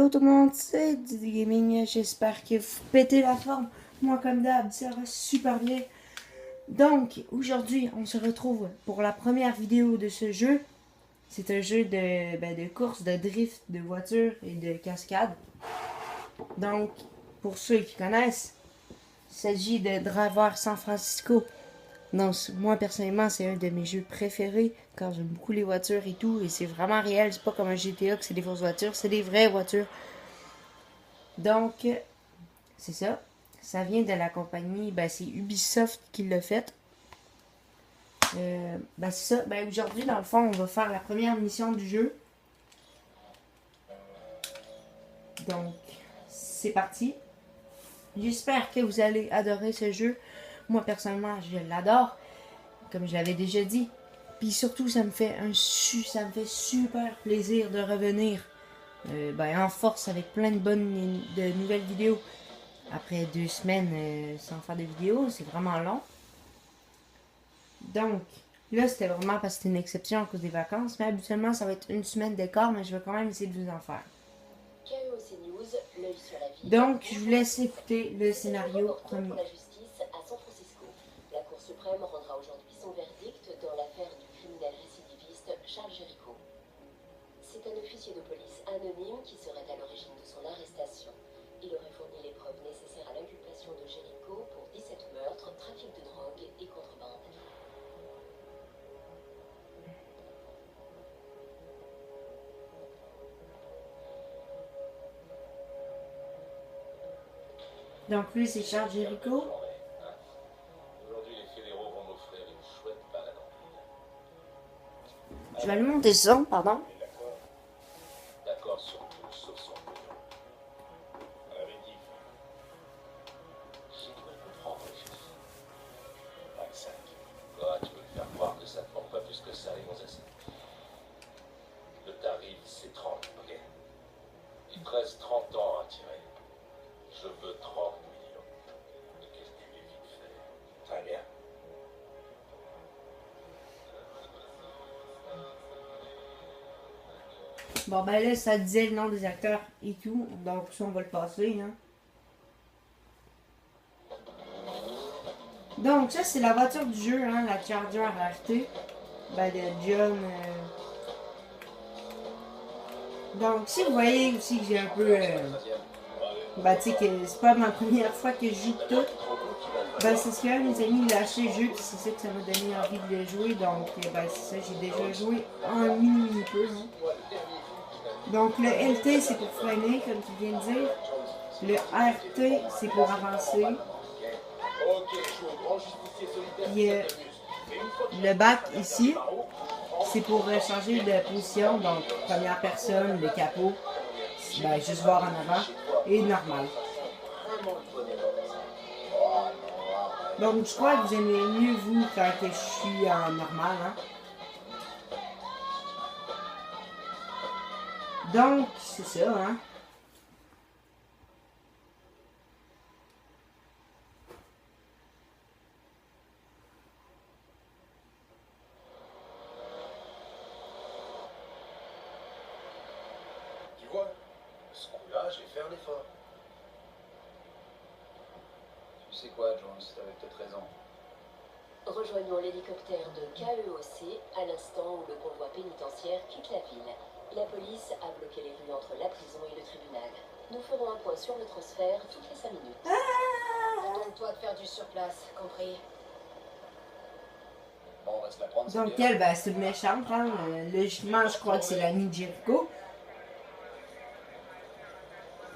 Hello tout le monde, c'est Didi Gaming, j'espère que vous pétez la forme. Moi comme d'hab, ça va super bien. Donc, aujourd'hui, on se retrouve pour la première vidéo de ce jeu. C'est un jeu de course, de drift, de voiture et de cascade. Donc, pour ceux qui connaissent, il s'agit de Driver San Francisco. Donc, moi personnellement, c'est un de mes jeux préférés car j'aime beaucoup les voitures et tout. Et c'est vraiment réel, c'est pas comme un GTA que c'est des fausses voitures, c'est des vraies voitures. Donc, c'est ça. Ça vient de la compagnie, c'est Ubisoft qui l'a fait. C'est ça. Aujourd'hui, dans le fond, on va faire la première mission du jeu. Donc, c'est parti. J'espère que vous allez adorer ce jeu. Moi, personnellement, je l'adore. Comme je l'avais déjà dit. Puis surtout, ça me fait super plaisir de revenir en force avec plein de nouvelles vidéos. Après 2 semaines sans faire de vidéos, c'est vraiment long. Donc, là, c'était vraiment parce que c'était une exception à cause des vacances. Mais habituellement, ça va être une semaine d'écart, mais je vais quand même essayer de vous en faire. Donc, je vous laisse écouter le scénario premier. La justice à San Francisco. La Cour suprême rendra aujourd'hui son verdict dans l'affaire du criminel récidiviste Charles Jericho. C'est un officier de police anonyme qui serait à l'origine de son arrestation. Il aurait fourni les preuves nécessaires à l'inculpation de Jericho pour 17 meurtres, trafic de drogue et contrebande. Donc, lui, c'est Charles Jericho. Aujourd'hui, les fédéraux vont m'offrir une chouette balade en ville. Je vais lui monter le son, pardon. D'accord sur tout, sauf son pognon. On avait dit. J'ai cru comprendre, chef. 25. Quoi, tu veux me faire croire que ça te prend pas plus que ça, les gonzesses? Le tarif, c'est 30, ok? Il te reste 30 ans à tirer. Je veux 30 millions. Et qu'est-ce que tu lui vite fait? Très bien. Bon, là, ça disait le nom des acteurs et tout. Donc, ça, on va le passer, hein. Donc, ça, c'est la voiture du jeu, hein, la Charger RT. De John. Donc, si vous voyez aussi que j'ai un peu. Tu sais que c'est pas ma première fois que je joue tout. C'est ce que mes amis il a acheté le jeu, puis c'est ça que ça m'a donné envie de le jouer. Donc, c'est ça, j'ai déjà joué un mini peu. Hein. Donc, le LT, c'est pour freiner, comme tu viens de dire. Le RT, c'est pour avancer. Puis, le bac ici, c'est pour changer de position. Donc, première personne, le capot, juste voir en avant, et normal. Donc, je crois que vous aimez mieux, vous, quand je suis en normal. Hein? Donc, c'est ça, hein. Tu vois, ce coup-là, j'ai fait un effort. Tu sais quoi, Jones, t'avais peut-être raison. Rejoignons l'hélicoptère de KEOC à l'instant où le convoi pénitentiaire quitte la ville. La police a bloqué les rues entre la prison et le tribunal. Nous ferons un point sur le transfert toutes les 5 minutes. Contente-toi de faire du surplace, compris? Bon, on va se la prendre. Donc, elle, c'est une méchante. Hein? Logiquement, je crois que c'est l'amie de Jericho.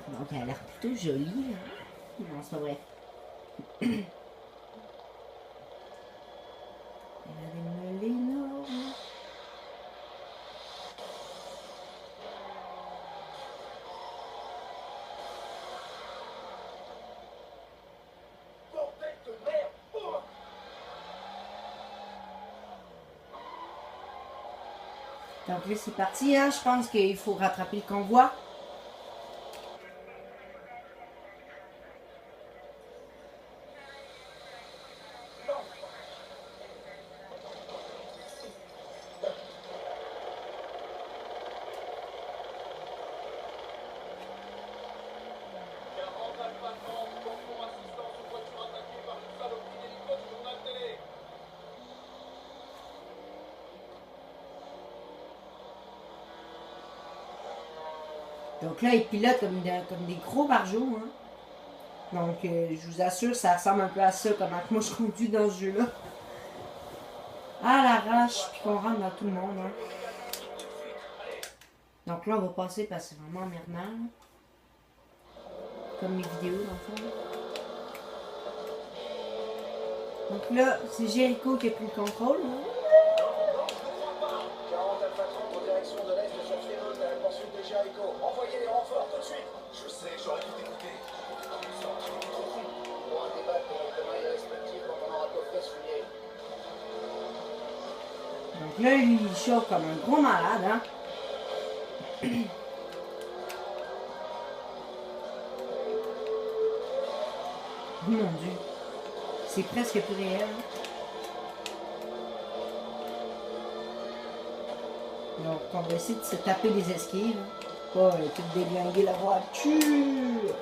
Donc, elle a l'air plutôt jolie. Hein? Non, c'est pas vrai. Elle a des mollets énormes. Bordel de merde! Oh! Donc là, c'est parti. Hein? Je pense qu'il faut rattraper le convoi. Donc là, ils pilotent comme des gros barjots. Hein. Donc, je vous assure, ça ressemble un peu à ça, comment moi je conduis dans ce jeu-là. À l'arrache, puis qu'on rentre dans tout le monde. Hein. Donc là, on va passer parce que c'est vraiment emmerdant. Comme mes vidéos, dans le fond. Donc là, c'est Jericho qui a pris le contrôle. Hein. 40 Alpha 30 en direction de l'est de Sheffield à la poursuite de Jericho. Envoyez les renforts tout de suite. Je sais, j'aurais dû t'écouter. Pour un débat de notre main irrespective quand on aura coffré souillé. Donc là, lui, il chauffe comme un gros malade. Hein. Mon Dieu. C'est presque plus réel. Donc, on va essayer de se taper des esquives. Pas tout déglinguer la voiture.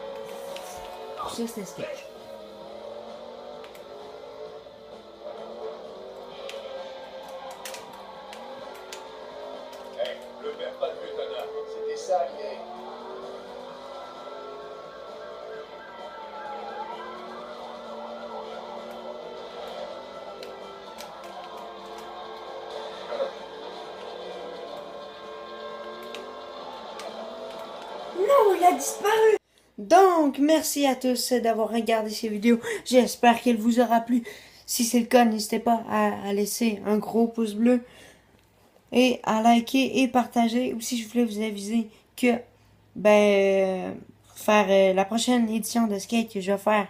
Ça, c'était sketch. Hey, le perds pas de vue, Tana. C'était ça, l'idée. Non, il a disparu. Donc, merci à tous d'avoir regardé ces vidéos. J'espère qu'elle vous aura plu. Si c'est le cas, n'hésitez pas à laisser un gros pouce bleu et à liker et partager. Aussi, je voulais vous aviser que faire la prochaine édition de Skate que je vais faire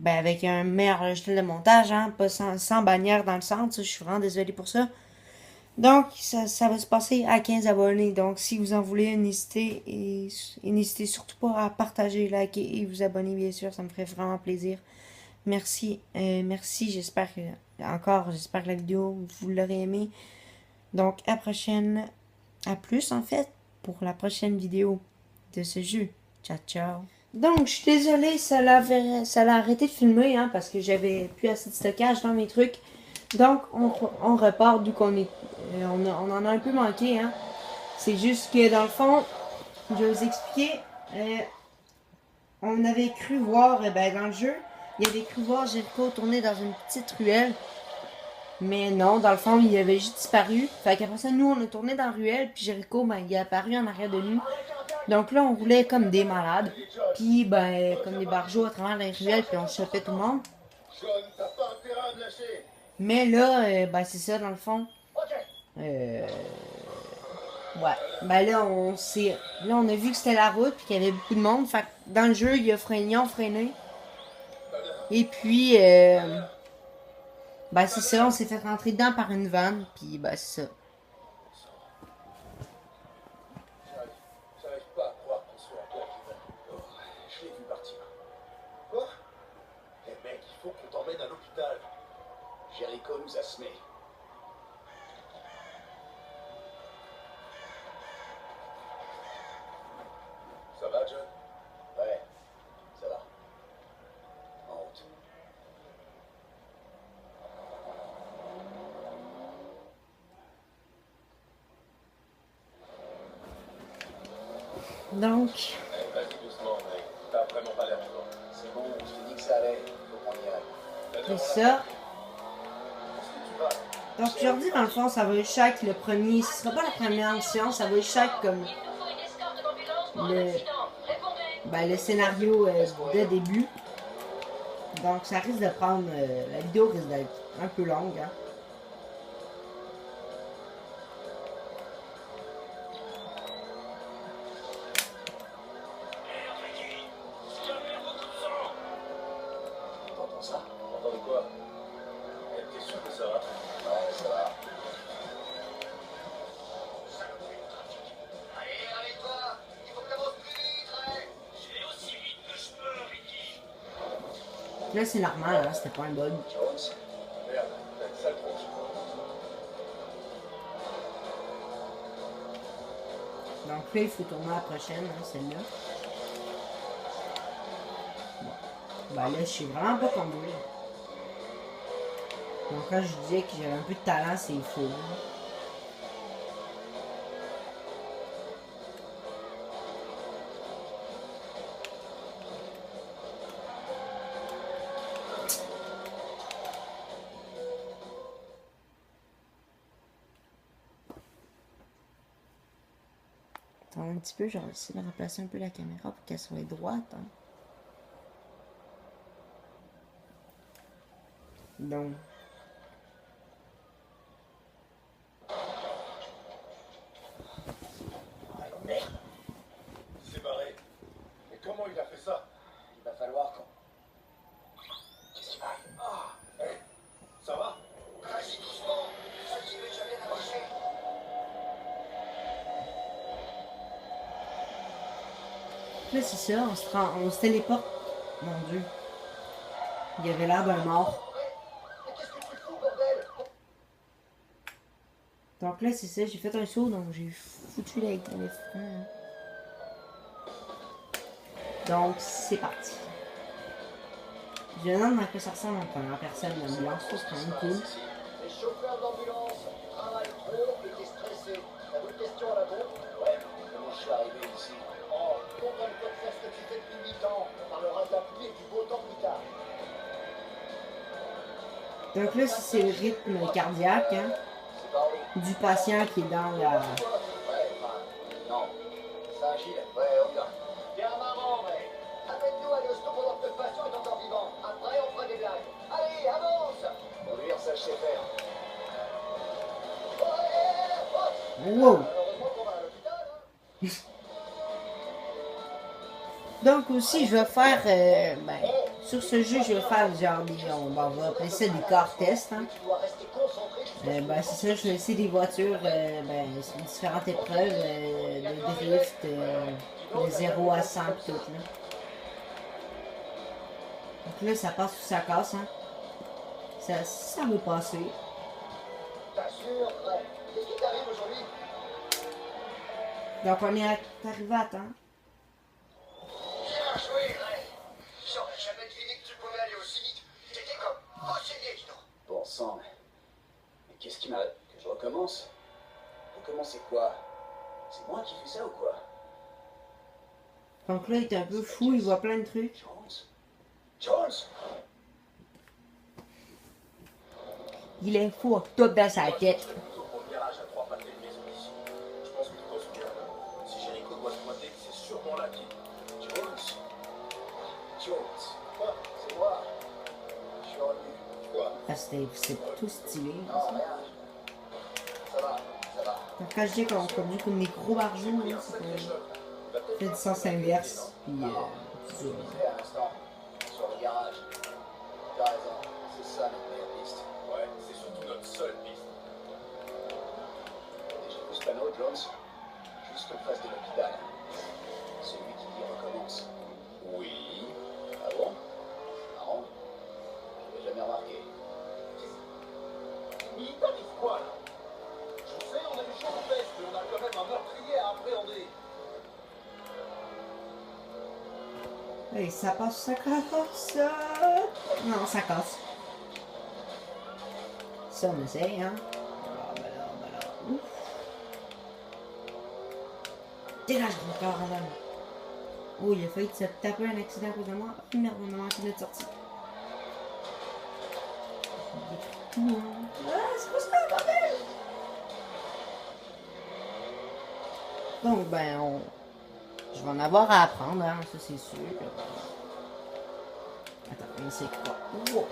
avec un meilleur logiciel de montage, hein, pas sans bannière dans le centre. Je suis vraiment désolé pour ça. Donc, ça va se passer à 15 abonnés. Donc, si vous en voulez, n'hésitez et n'hésitez surtout pas à partager, liker et vous abonner, bien sûr. Ça me ferait vraiment plaisir. Merci. Merci. J'espère que la vidéo, vous l'aurez aimée. Donc, à prochaine. À plus, en fait, pour la prochaine vidéo de ce jeu. Ciao, ciao. Donc, je suis désolée, ça l'a arrêté de filmer, hein, parce que j'avais plus assez de stockage dans mes trucs. Donc, on repart d'où qu'on est. On en a un peu manqué, hein. C'est juste que, dans le fond, je vais vous expliquer. On avait cru voir, dans le jeu, il avait cru voir Jericho tourner dans une petite ruelle. Mais non, dans le fond, il avait juste disparu. Fait qu'après ça, nous, on a tourné dans la ruelle, puis Jericho, il est apparu en arrière de nous. Donc là, on roulait comme des malades. Puis, comme des barjots à travers les ruelles, puis on chopait tout le monde. John, t'as pas intérêt à me lâcher. Mais là, c'est ça, dans le fond. Ouais. Là, on a vu que c'était la route, puis qu'il y avait beaucoup de monde. Fait que dans le jeu, ils ont freiné. Et puis, c'est ça, on s'est fait rentrer dedans par une vanne, puis c'est ça. J'arrive pas à croire qu'on soit encore vivant. Oh, je l'ai vu partir. Quoi? Eh mec, il faut qu'on t'emmène à l'hôpital. Jericho nous a semés. Ça va, John? Ouais, ça va. En route. Donc, Vas-y doucement, mec. T'as vraiment pas l'air fort. C'est bon, je t'ai dit que ça allait. Faut qu'on y aille. c'est ça. Tu vas. Donc aujourd'hui, dans le fond, ça va être chaque le premier. Ce sera pas la première mission, ça va être chaque comme le scénario de début. Donc ça risque de prendre. La vidéo risque d'être un peu longue. Hein. T'entends ça? T'entends de quoi? T'es sûr que ça va? Ouais, ça va. Allez, arrête-toi! Il faut que t'avances plus vite, Ray! J'ai aussi vite que je peux, Ricky! Là c'est normal, hein, c'était pas un bug. Jones? Merde, t'as une sale tronche. Donc là il faut tourner à la prochaine, hein, celle-là. Bon. Là je suis vraiment pas conduire. Donc quand je disais que j'avais un peu de talent, c'est faux. Hein. Attends un petit peu, je vais essayer de remplacer un peu la caméra pour qu'elle soit droite. Hein. Donc. Ah, merde. C'est barré. Mais comment il a fait ça? Il va falloir qu'on... Qu'est-ce qui m'arrive? Ah, hé, ça va? Vas-y doucement. Ça ne va jamais marcher. Là, c'est ça, on se téléporte. Mon Dieu. Il avait l'air d'un mort. Mais qu'est-ce que tu fous, bordel? Donc là, c'est ça, j'ai fait un saut, donc j'ai foutu l'éléphant. Donc, c'est parti. Je me demande à quoi ça ressemble en première personne, l'ambulance, c'est quand même cool. Les chauffeurs d'ambulance travaillent trop et t'es stressé. T'as d'autres questions à la bombe? Ouais, comment je suis arrivé ici? Oh, contente-toi de faire ce que tu fais depuis 8 ans. On parlera de la pluie et du beau temps plus tard. Donc là, c'est le rythme cardiaque hein, C'est barré. du patient qui est dans la... Ouais, enfin, non. Ça agit, ouais, on y va. Bien marrant, ouais. Amène-nous à l'hosto pendant que le patient est encore vivant. Après, on fera des blagues. Allez, avance! Conduire, ça, je sais faire. Wow! Heureusement qu'on va à l'hôpital, hein. Donc aussi, je vais faire, sur ce jeu, je vais faire genre on va appeler ça des car tests. Hein. Tu dois rester concentré jusqu'à C'est ça, je vais essayer des voitures, sur différentes épreuves, de drift, de 0 à 100 pis tout. Là. Donc là, ça passe ou ça casse. Hein. Ça va passer. T'assures, ouais. Qu'est-ce qui t'arrive aujourd'hui? Donc on est arrivé à temps. Bien joué, Ray. J'aurais jamais deviné que tu pouvais aller aussi vite. T'étais comme possédé, dis donc. Bon sang, mais qu'est-ce qui m'arrête? Que je recommence? Recommencer quoi? C'est moi qui fais ça ou quoi? Donc là, il est un peu fou, il voit plein de trucs. Jones? Jones? Il est fou, tout dans sa tête. Pour le garage à 3 pâtés de maison ici. Je pense que tu t'en souviens. Si Jericho doit se pointer, c'est sûrement là qu'il... Jones? Jones? Quoi? C'est moi. Je suis revenu. Quoi? Ah, c'est tout stylé. Non, rien. Ça va, ça va. Donc quand je dis qu'on conduit comme des gros barjots, là, c'est fait du sens inverse. Puis, Je disais à l'instant, sur le garage. T'as raison, c'est ça notre meilleure piste. Ouais, c'est surtout notre seule piste. J'ai vu ce panneau, Jones, juste en face de l'hôpital. Celui qui dit recommence. Oui. Ah bon? Marrant. Je l'ai jamais remarqué. Mais il t'arrive quoi, là? Je sais, on a du chaud aux fesses, mais on a quand même un meurtrier à appréhender. Et ça passe, ça casse. Non, ça casse. Ça, on essaye, hein. Ouf. Dégage mon corps avant. Oh, il a failli se taper un accident à cause de moi. Oh, merde, on a manqué notre sortie. Ah, c'est quoi ça, bordel? Donc, je vais en avoir à apprendre, hein, ça c'est sûr. Attends, c'est quoi? Wow.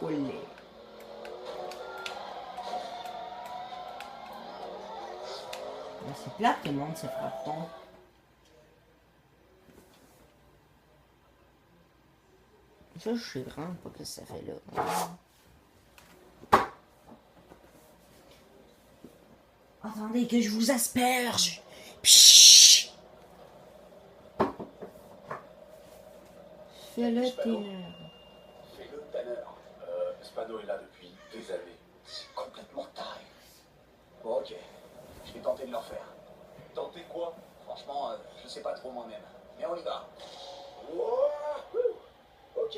Olé. C'est plate que le monde se frappe pas. Ça, je sais vraiment pas ce que ça fait là. Attendez que je vous asperge. Pshhh. Fais-le, Tanner. Fais-le, Tanner. Spano est là depuis des années. C'est complètement taré. Bon, ok. Je vais tenter de le refaire. Tentez quoi? Franchement, je sais pas trop moi-même. Mais on y va. Wouah. Ok,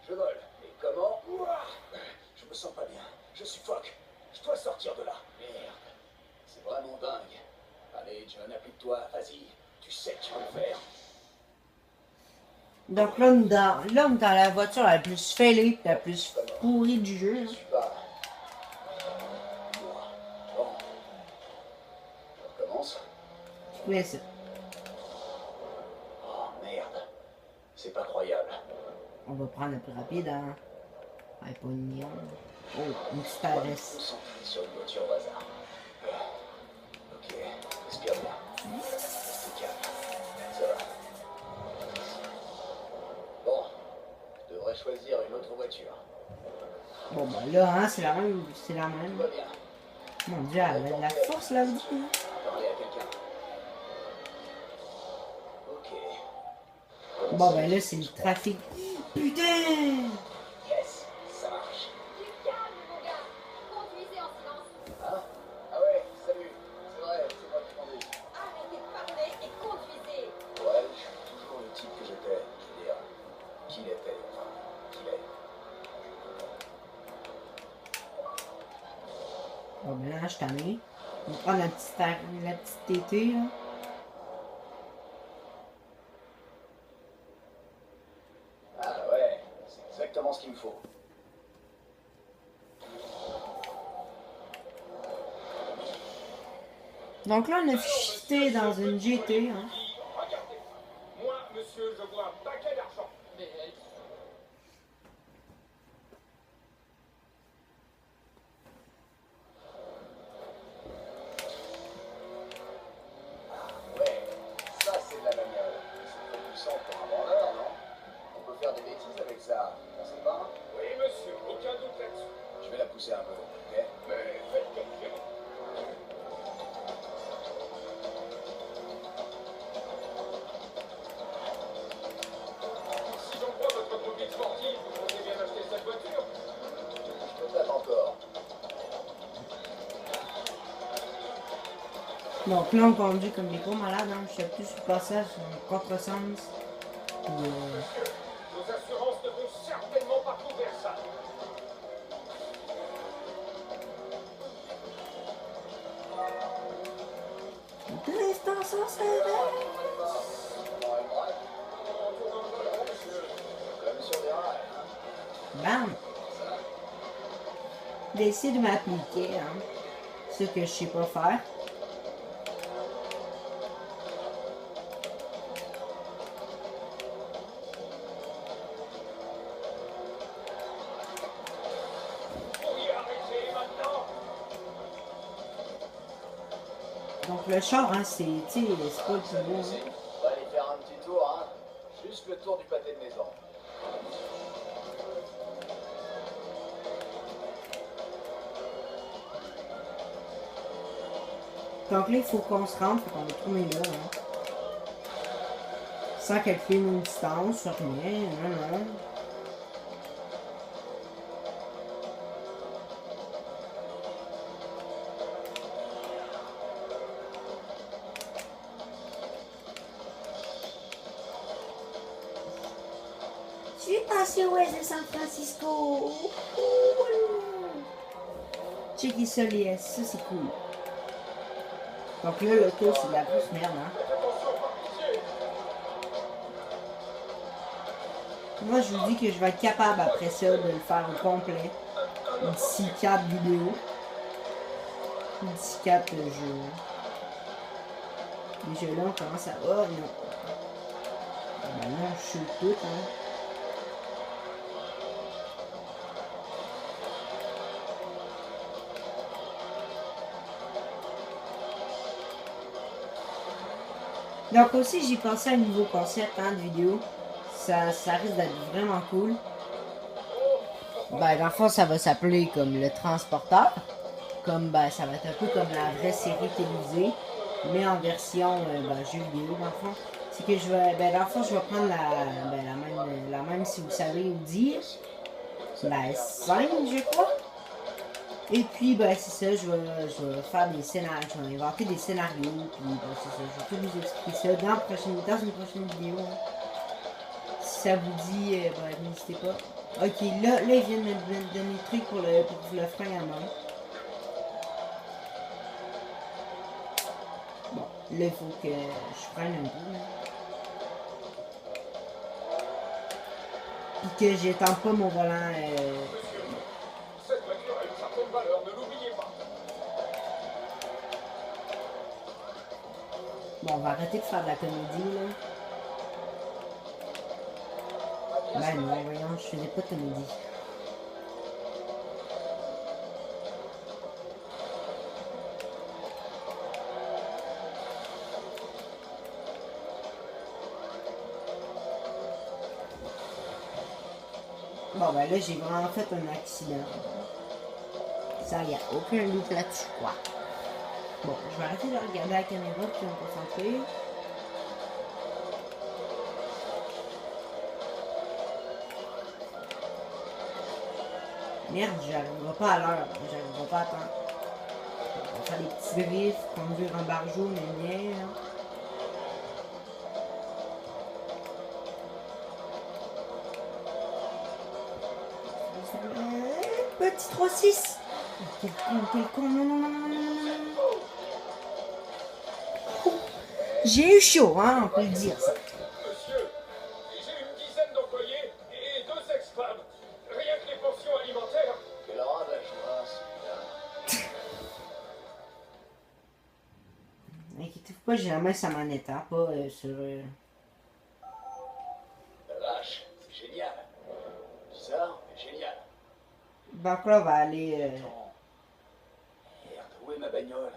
je vole. Et comment? Wouah. Je me sens pas bien. Je suffoque. Je dois sortir de là. Merde. C'est vraiment dingue. Allez, John, applique-toi. Vas-y. Tu sais que tu peux le faire. Donc là, on est dans la voiture la plus fêlée, la plus pourrie du jeu. Je suis pas... Bon. Je recommence. Mais ça. Oh merde. C'est pas croyable. On va prendre le plus rapide, hein. Ah, pas une million. Oh, une petite On adresse. se centrer sur une voiture au hasard. Ok, respire bien. Reste calme. Ça va. Bon, je devrais choisir une autre voiture. Bon, bah là, hein, c'est la même. C'est la Tout même. va bien. Mon dieu, elle a de la force là, vous hein. Parler à quelqu'un. Ok. Bon, ben là, c'est le trafic. Putain! Yes, ça marche. Du calme, mon gars. Conduisez en silence. Hein? Ah ouais, salut. C'est vrai, c'est moi qui conduis. Arrêtez de parler et conduisez. Ouais, je suis toujours le type que j'étais. Je veux dire, qu'il était, enfin, qu'il est. Bon, ben là, je t'en ai. On va prendre la petite TT, là. Ah ouais, c'est exactement ce qu'il me faut. Donc là, on a fiché dans une GT, hein. Regardez. Moi, monsieur, je vois un paquet d'argent. Mais Ouais, ça c'est de la bagnole. C'est trop puissant pour un vendeur, non? On peut faire des bêtises avec ça, on sait pas? oui, monsieur, aucun doute là-dessus. Je vais la pousser un peu, ok? Mais faites comme vous. Si j'en crois votre conduite sportive, vous comptez bien acheter cette voiture? Je me tape encore. Donc là, on conduit comme des gros malades, hein. Je sais plus sur le passage, en contresens. Puis, Vos assurances ne vont certainement pas couvrir ça. de l'instant, ça se réveille. On a une braque. En tournant le volant, monsieur. Comme sur des rails, hein? Bam! D'essayer de m'appliquer, hein. Ce que je sais pas faire. Vous y arrêtez maintenant. Donc le char, hein, c'est, tu sais, c'est pas le plus beau, Ici, hein. on va aller faire un petit tour, hein? Juste le tour du pâté de maison. Donc là, il faut qu'on se rende, faut qu'on va tourner là, hein. Sans calculer nos distances, sur rien, non, non. Je suis passé au ouest de San Francisco. Checker ça, les S, ça c'est cool. Donc là, l'auto, c'est de la grosse merde, hein. Moi, je vous dis que je vais être capable après ça de le faire au complet. D'ici 4 vidéos. D'ici 4 jeux. Déjà là, on commence à... Oh non. Ben non, je suis tout, hein. Donc aussi, j'ai pensé à un nouveau concept, hein, de vidéo. Ça risque d'être vraiment cool. Ben, dans le fond, ça va s'appeler comme le transporteur. Comme, ben, ça va être un peu comme la vraie série télévisée. Mais en version, ben, jeu vidéo, dans le fond. C'est que je vais, ben, dans le fond, je vais prendre la même, si vous savez où dire. La S5, je crois. Et puis, ben, c'est ça, je vais faire des scénarios, je vais inventer des scénarios, puis, ben, c'est ça, je vais tout vous expliquer ça dans une prochaine vidéo. Hein. Si ça vous dit, ben, n'hésitez pas. Ok, là, ils viennent me donner le truc pour le frein à main. Bon, là, il faut que je freine un peu, là. Puis que j'étende pas mon volant, Cette voiture a une certaine valeur, ne l'oubliez pas. Bon, on va arrêter de faire de la comédie, là. Ben non, voyons, je faisais pas de comédie. Bon, ben là, j'ai vraiment fait un accident. Ça, il n'y a aucun doute là-dessus, quoi. Bon, je vais arrêter de regarder la caméra puis me concentrer. Merde, j'arriverai pas à l'heure. J'arriverai pas à temps. On va faire des petits griffes, conduire un barjot, mais bien. Petit 3-6. Quel con, non, non, non, non, non, non. J'ai eu chaud, hein, on peut le dire, ça. Monsieur, j'ai une dizaine d'employés et 2 ex-femmes. Rien que les portions alimentaires. Quelle aura de la joie, celui-là. Inquiétez-vous pas, j'ai la main sur la manette, hein, pas sur... La vache, c'est génial. Bizarre, mais génial. Donc là, on va aller Attends. Merde, où est ma bagnole?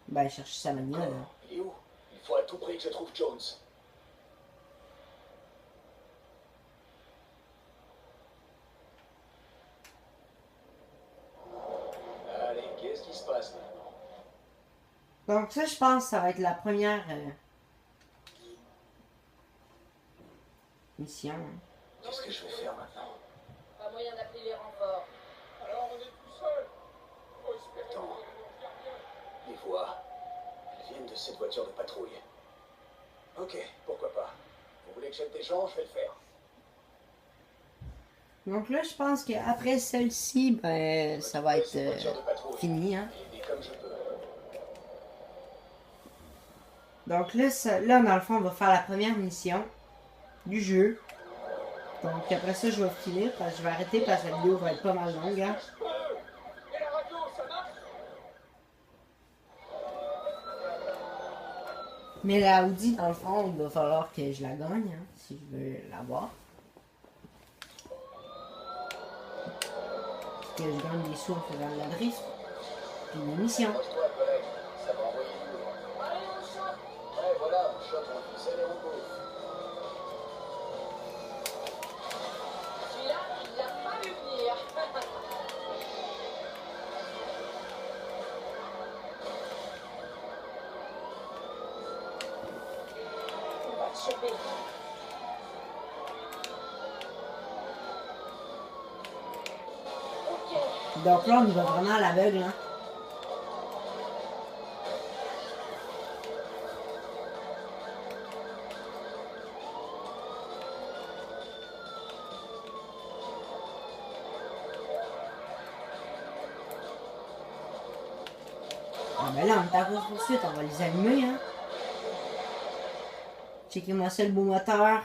ben, chercher sa bagnole. Hein. Il est où? Il faut à tout prix que je trouve Jones. Allez, qu'est-ce qui se passe maintenant? Donc ça, je pense que ça va être la première mission. Hein. Qu'est-ce que je vais faire maintenant? Pas moyen d'appeler les renforts. Alors on est tout seul. Oh, espérons Attends. que nous bien. Les voix. Elles viennent de cette voiture de patrouille. Ok, pourquoi pas. Vous voulez que j'aide des gens, je vais le faire. Donc là, je pense qu'après celle-ci, ben, ça va être Cette voiture de patrouille. fini. Hein. Et aider comme je peux. Donc là, là, dans le fond, on va faire la première mission du jeu. Donc après ça, je vais finir, parce que je vais arrêter parce que la vidéo va être pas mal longue. Hein. Et la radio, ça marche? Mais la Audi, dans le fond, il va falloir que je la gagne, hein, si je veux l'avoir. Que je gagne des sous en faisant de la drift. Puis une mission. Approche-toi, collègue. Ça va envoyer du lourd. Allez, on chope. Ouais, voilà, on chope, on pousse les robots. Celui-là, il l'a pas vu venir. On va te choper. Ok. Donc là, on y va vraiment à l'aveugle. Hein. Ah ben là, on est à course poursuite, on va les allumer. Hein. Checkez-moi ça, le beau moteur.